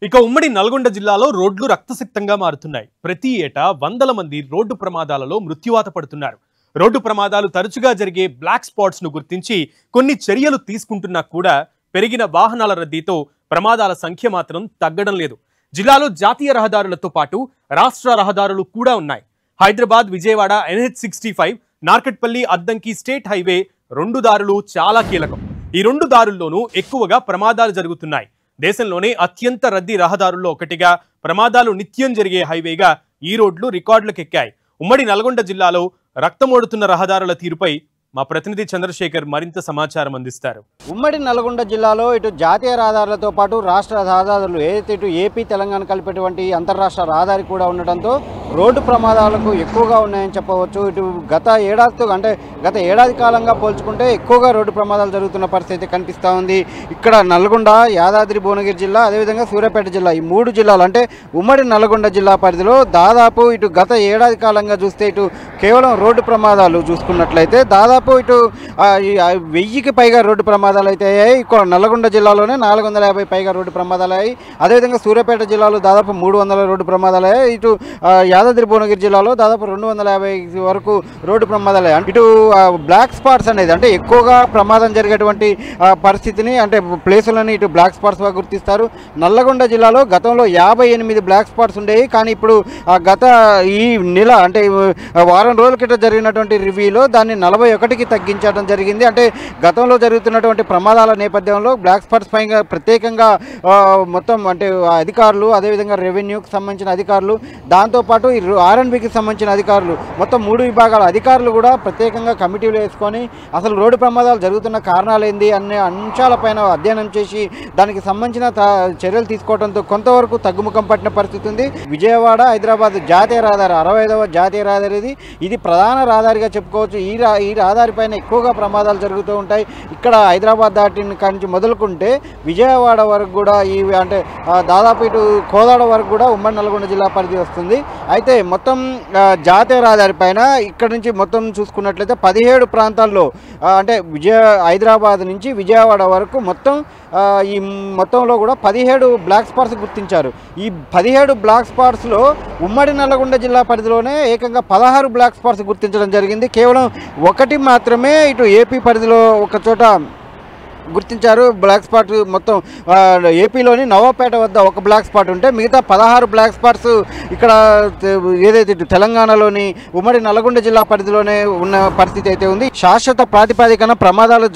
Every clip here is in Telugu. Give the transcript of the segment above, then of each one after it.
ఇక ఉమ్మడి నల్గొండ జిల్లాలో రోడ్లు రక్తసిక్తంగా మారుతున్నాయి. ప్రతి ఏటా వందల మంది రోడ్డు ప్రమాదాలలో మృత్యువాత పడుతున్నారు. రోడ్డు ప్రమాదాలు తరచుగా జరిగే బ్లాక్ స్పాట్స్ ను గుర్తించి కొన్ని చర్యలు తీసుకుంటున్నా కూడా పెరిగిన వాహనాల రద్దీతో ప్రమాదాల సంఖ్య మాత్రం తగ్గడం లేదు. జిల్లాలో జాతీయ రహదారులతో పాటు రాష్ట్ర రహదారులు కూడా ఉన్నాయి. Hyderabad Vijayawada NH65, Narketpally Addanki state highway రెండు దారులు చాలా కీలకం. ఈ రెండు దారుల్లోనూ ఎక్కువగా ప్రమాదాలు జరుగుతున్నాయి. దేశంలోనే అత్యంత రద్దీ రహదారుల్లో ఒకటిగా, ప్రమాదాలు నిత్యం జరిగే హైవేగా ఈ రోడ్లు రికార్డులకెక్కాయి. ఉమ్మడి నల్గొండ జిల్లాలో రక్తమోడుతున్న రహదారుల తీరుపై మా ప్రతినిధి చంద్రశేఖర్ మరింత సమాచారం అందిస్తారు. ఉమ్మడి నల్గొండ జిల్లాలో ఇటు జాతీయ రహదారులతో పాటు రాష్ట్ర రహదారులు ఏదైతే ఇటు ఏపీ తెలంగాణ కలిపేటువంటి అంతర్రాష్ట్ర రహదారి కూడా ఉండడంతో రోడ్డు ప్రమాదాలకు ఎక్కువగా ఉన్నాయని చెప్పవచ్చు. ఇటు గత ఏడాది కాలంగా పోల్చుకుంటే ఎక్కువగా రోడ్డు ప్రమాదాలు జరుగుతున్న పరిస్థితి కనిపిస్తూ ఉంది. ఇక్కడ నల్గొండ, యాదాద్రి భువనగిరి జిల్లా, అదేవిధంగా సూర్యాపేట జిల్లా, ఈ మూడు జిల్లాలు అంటే ఉమ్మడి నల్గొండ జిల్లా పరిధిలో దాదాపు ఇటు గత ఏడాది కాలంగా చూస్తే ఇటు కేవలం రోడ్డు ప్రమాదాలు చూసుకున్నట్లయితే దాదాపు ఇటు 1000కి పైగా రోడ్డు ప్రమాదాలు అయితే అయ్యాయి. ఇక్కడ నల్గొండ జిల్లాలోనే 450 పైగా రోడ్డు ప్రమాదాలు అయ్యాయి. అదేవిధంగా సూర్యాపేట జిల్లాలో దాదాపు 300 రోడ్డు ప్రమాదాలు అయ్యాయి. ఇటు యాదాద్రి భువనగిరి జిల్లాలో దాదాపు 250 వరకు రోడ్డు ప్రమాదాలు అయ్యాయి. ఇటు బ్లాక్ స్పాట్స్ అనేది అంటే ఎక్కువగా ప్రమాదం జరిగేటువంటి పరిస్థితిని అంటే ప్లేసులని ఇటు బ్లాక్ స్పాట్స్గా గుర్తిస్తారు. నల్లగొండ జిల్లాలో గతంలో 58 బ్లాక్ స్పాట్స్ ఉండేవి. కానీ ఇప్పుడు గత ఈ నెల అంటే వారం రోజుల క్రితం జరిగినటువంటి రివ్యూలో దాన్ని 41కి తగ్గించడం జరిగింది. అంటే గతంలో జరుగుతున్నటువంటి ప్రమాదాల నేపథ్యంలో బ్లాక్ స్పాట్స్ పైన ప్రత్యేకంగా మొత్తం అంటే అధికారులు, అదేవిధంగా రెవెన్యూకి సంబంధించిన అధికారులు, దాంతోపాటు R&Bకి సంబంధించిన అధికారులు, మొత్తం 3 విభాగాల అధికారులు కూడా ప్రత్యేకంగా కమిటీలు వేసుకొని అసలు రోడ్డు ప్రమాదాలు జరుగుతున్న కారణాలు ఏంది అనే అంశాలపైన అధ్యయనం చేసి దానికి సంబంధించిన చర్యలు తీసుకోవడంతో కొంతవరకు తగ్గుముఖం పట్టిన పరిస్థితి ఉంది. విజయవాడ హైదరాబాద్ జాతీయ రహదారి 65వ జాతీయ రహదారి ఇది ప్రధాన రహదారిగా చెప్పుకోవచ్చు. ఈ రహదారి పైన ఎక్కువగా ప్రమాదాలు జరుగుతూ ఉంటాయి. ఇక్కడ హైదరాబాద్ దాటిన నుంచి మొదలుకుంటే విజయవాడ వరకు కూడా అంటే దాదాపు ఇటు కోదాడ వరకు కూడా ఉమ్మడి నల్గొండ జిల్లా పరిధి వస్తుంది. అయితే మొత్తం జాతీయ రహదారి పైన ఇక్కడ నుంచి మొత్తం చూసుకున్నట్లయితే 17 ప్రాంతాల్లో అంటే హైదరాబాద్ నుంచి విజయవాడ వరకు మొత్తం ఈ మొత్తంలో కూడా 17 బ్లాక్ స్పాట్స్ గుర్తించారు. ఈ 17 బ్లాక్ స్పాట్స్లో ఉమ్మడి నల్గొండ జిల్లా పరిధిలోనే ఏకంగా 16 బ్లాక్ స్పాట్స్ గుర్తించడం జరిగింది. కేవలం ఒకటి మాత్రమే ఇటు ఏపీ పరిధిలో ఒక చోట గుర్తించారు. బ్లాక్ స్పాట్ మొత్తం ఏపీలోని నవాపేట వద్ద ఒక బ్లాక్ స్పాట్ ఉంటే మిగతా 16 బ్లాక్ స్పాట్స్ ఇక్కడ ఏదైతే తెలంగాణలోని ఉమ్మడి నల్గొండ జిల్లా పరిధిలోనే ఉన్న పరిస్థితి అయితే ఉంది. శాశ్వత ప్రాతిపదికన ప్రమాదాలు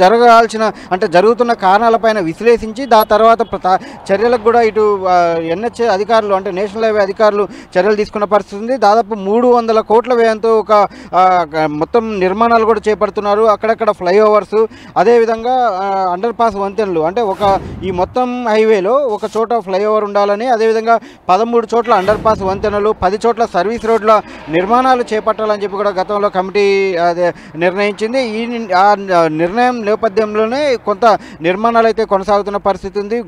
జరుగుతున్న కారణాలపైన విశ్లేషించి దాని తర్వాత చర్యలకు కూడా ఇటు NH అధికారులు అంటే నేషనల్ హైవే అధికారులు చర్యలు తీసుకున్న పరిస్థితి ఉంది. దాదాపు 300 కోట్ల వ్యయంతో ఒక మొత్తం నిర్మాణాలు కూడా చేపడుతున్నారు. అక్కడక్కడ ఫ్లైఓవర్స్, అదేవిధంగా అండర్ పాస్ వంతెనలు అంటే ఈ మొత్తం హైవేలో ఒక చోట ఫ్లైఓవర్ ఉండాలని, అదేవిధంగా 13 చోట్ల అండర్ పాస్ వంతెనలు, 10 చోట్ల సర్వీస్ రోడ్ల నిర్మాణాలు చేపట్టాలని చెప్పి కూడా గతంలో కమిటీ నిర్ణయించింది. ఆ నిర్ణయం నేపథ్యంలోనే కొంత నిర్మాణాలు అయితే కొనసాగుతున్న పరిస్థితి ఉంది.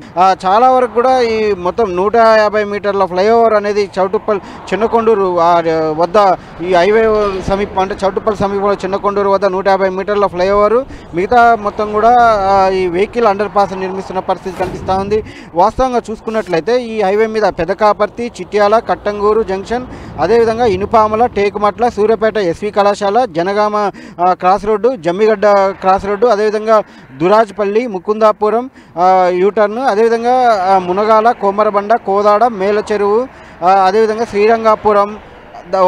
చాలా వరకు కూడా ఈ మొత్తం 150 మీటర్ల ఫ్లైఓవర్ అనేది చౌటుప్పల్ చిన్నకొండూరు వద్ద ఈ హైవే సమీపం అంటే చౌటుప్పల్ సమీపంలో చిన్నకొండూరు వద్ద 150 మీటర్ల ఫ్లైఓవర్, మిగతా మొత్తం కూడా ఈ వెహికల్ అండర్ పాస్ నిర్మిస్తున్న పరిస్థితి కనిపిస్తూ ఉంది. వాస్తవంగా చూసుకున్నట్లయితే ఈ హైవే మీద పెదకాపర్తి, చిట్యాల, కట్టంగూరు జంక్షన్, అదేవిధంగా ఇనుపామల, టేకుమట్ల, సూర్యాపేట SV కళాశాల, Jangaon cross road, Jammigadda cross road, అదేవిధంగా దురాజ్పల్లి, ముకుందాపురం యూటర్న్, అదేవిధంగా మునగాల, కోమరబండ, కోదాడ, మేల చెరువు, అదేవిధంగా శ్రీరంగాపురం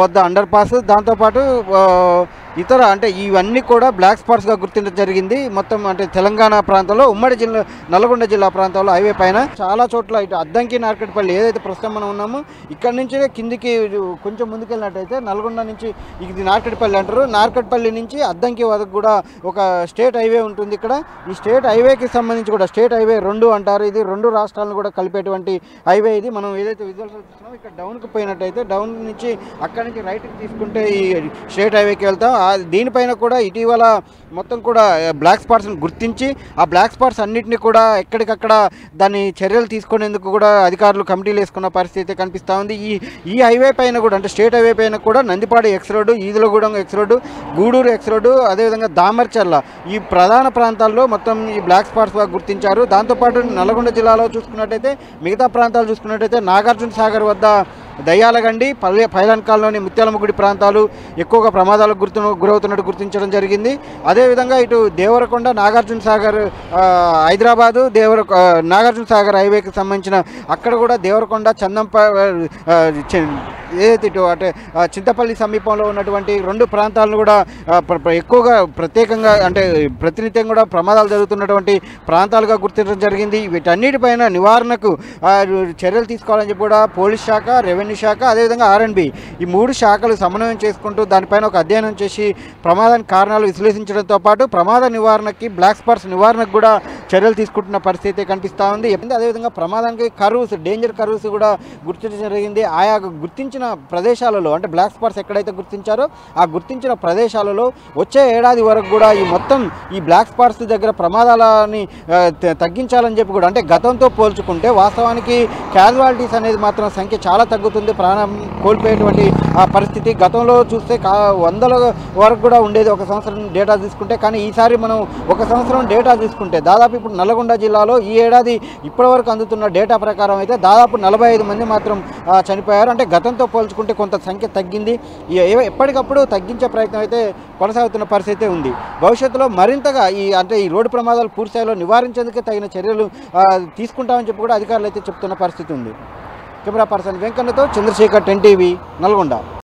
వద్ద అండర్ పాస్, దాంతోపాటు ఇతర అంటే ఇవన్నీ కూడా బ్లాక్ స్పాట్స్గా గుర్తించడం జరిగింది. మొత్తం అంటే తెలంగాణ ప్రాంతంలో ఉమ్మడి నల్గొండ జిల్లా ప్రాంతంలో హైవే పైన చాలా చోట్ల ఇటు అద్దంకి, నార్కట్పల్లి ఏదైతే ప్రస్తుతం మనం ఉన్నామో ఇక్కడ నుంచి కిందికి కొంచెం ముందుకెళ్ళినట్టయితే నల్గొండ నుంచి ఇది నార్కట్పల్లి అంటారు. నార్కట్పల్లి నుంచి అద్దంకి వరకు కూడా ఒక స్టేట్ హైవే ఉంటుంది. ఇక్కడ ఈ స్టేట్ హైవేకి సంబంధించి కూడా స్టేట్ హైవే 2 అంటారు. ఇది 2 రాష్ట్రాలను కూడా కలిపేటువంటి హైవే. ఇది మనం ఏదైతే విజువల్స్ చూస్తున్నామో ఇక్కడ డౌన్కి పోయినట్టయితే డౌన్ నుంచి అక్కడి నుంచి రైట్కి తీసుకుంటే ఈ స్టేట్ హైవేకి వెళ్తాం. ఆ దీనిపైన కూడా ఇటీవల మొత్తం కూడా బ్లాక్ స్పాట్స్ని గుర్తించి ఆ బ్లాక్ స్పాట్స్ అన్నింటినీ కూడా ఎక్కడికక్కడ దాన్ని చర్యలు తీసుకునేందుకు కూడా అధికారులు కమిటీలు వేసుకున్న పరిస్థితి కనిపిస్తూ ఉంది. ఈ హైవే పైన కూడా అంటే స్టేట్ హైవే పైన కూడా Nandipadu X road, Edulagudem X road, Gudur X road, అదేవిధంగా దామర్చర్ల ఈ ప్రధాన ప్రాంతాల్లో మొత్తం ఈ బ్లాక్ స్పాట్స్గా గుర్తించారు. దాంతోపాటు నల్గొండ జిల్లాలో చూసుకున్నట్టయితే మిగతా ప్రాంతాలు చూసుకున్నట్టయితే నాగార్జున సాగర్ వద్ద దయ్యాలగండి, పైలన్కాల్లోని ముత్యాలమ్మగుడి ప్రాంతాలు ఎక్కువగా ప్రమాదాలకు గురవుతున్నట్టు గుర్తించడం జరిగింది. అదేవిధంగా ఇటు దేవరకొండ, నాగార్జున సాగర్, హైదరాబాదు నాగార్జున సాగర్ హైవేకి సంబంధించిన అక్కడ కూడా దేవరకొండ, ఏదైతే ఇటు అంటే చింతపల్లి సమీపంలో ఉన్నటువంటి 2 ప్రాంతాలను కూడా ఎక్కువగా ప్రత్యేకంగా అంటే ప్రతినిత్యం కూడా ప్రమాదాలు జరుగుతున్నటువంటి ప్రాంతాలుగా గుర్తించడం జరిగింది. వీటన్నిటిపైన నివారణకు చర్యలు తీసుకోవాలని చెప్పి కూడా పోలీస్ శాఖ, రెవెన్యూ శాఖ, అదేవిధంగా R&B ఈ 3 శాఖలు సమన్వయం చేసుకుంటూ దానిపైన ఒక అధ్యయనం చేసి ప్రమాదానికి కారణాలు విశ్లేషించడంతో పాటు ప్రమాద నివారణకి, బ్లాక్ స్పాట్స్ నివారణకు కూడా చర్యలు తీసుకుంటున్న పరిస్థితి కనిపిస్తూ ఉంది. అదేవిధంగా ప్రమాదానికి కర్వ్స్, డేంజర్ కర్వ్స్ కూడా గుర్తించడం జరిగింది. ఆయా గుర్తించిన ప్రదేశాలలో అంటే బ్లాక్ స్పాట్స్ ఎక్కడైతే గుర్తించారో ఆ గుర్తించిన ప్రదేశాలలో వచ్చే ఏడాది వరకు కూడా ఈ బ్లాక్ స్పాట్స్ దగ్గర ప్రమాదాలని తగ్గించాలని చెప్పి కూడా అంటే గతంతో పోల్చుకుంటే వాస్తవానికి క్యాజువాలిటీస్ అనేది మాత్రం సంఖ్య చాలా తగ్గుతుంది. ప్రాణం కోల్పోయేటువంటి ఆ పరిస్థితి గతంలో చూస్తే 100ల వరకు కూడా ఉండేది ఒక సంవత్సరం డేటా తీసుకుంటే. కానీ ఈసారి మనం ఒక సంవత్సరం డేటా తీసుకుంటే దాదాపు ఇప్పుడు నల్గొండ జిల్లాలో ఈ ఏడాది ఇప్పటివరకు అందుతున్న డేటా ప్రకారం అయితే దాదాపు 45 మంది మాత్రం చనిపోయారు. అంటే గతంతో పోల్చుకుంటే కొంత సంఖ్య తగ్గింది. ఎప్పటికప్పుడు తగ్గించే ప్రయత్నం అయితే కొనసాగుతున్న పరిస్థితి ఉంది. భవిష్యత్తులో మరింతగా ఈ రోడ్డు ప్రమాదాలు పూర్తిస్థాయిలో నివారించేందుకే తగిన చర్యలు తీసుకుంటామని చెప్పి కూడా అధికారులు అయితే చెప్తున్న పరిస్థితి ఉంది. కెమెరా పర్సన్ వెంకన్నతో చంద్రశేఖర్, 10 TV, నల్గొండ.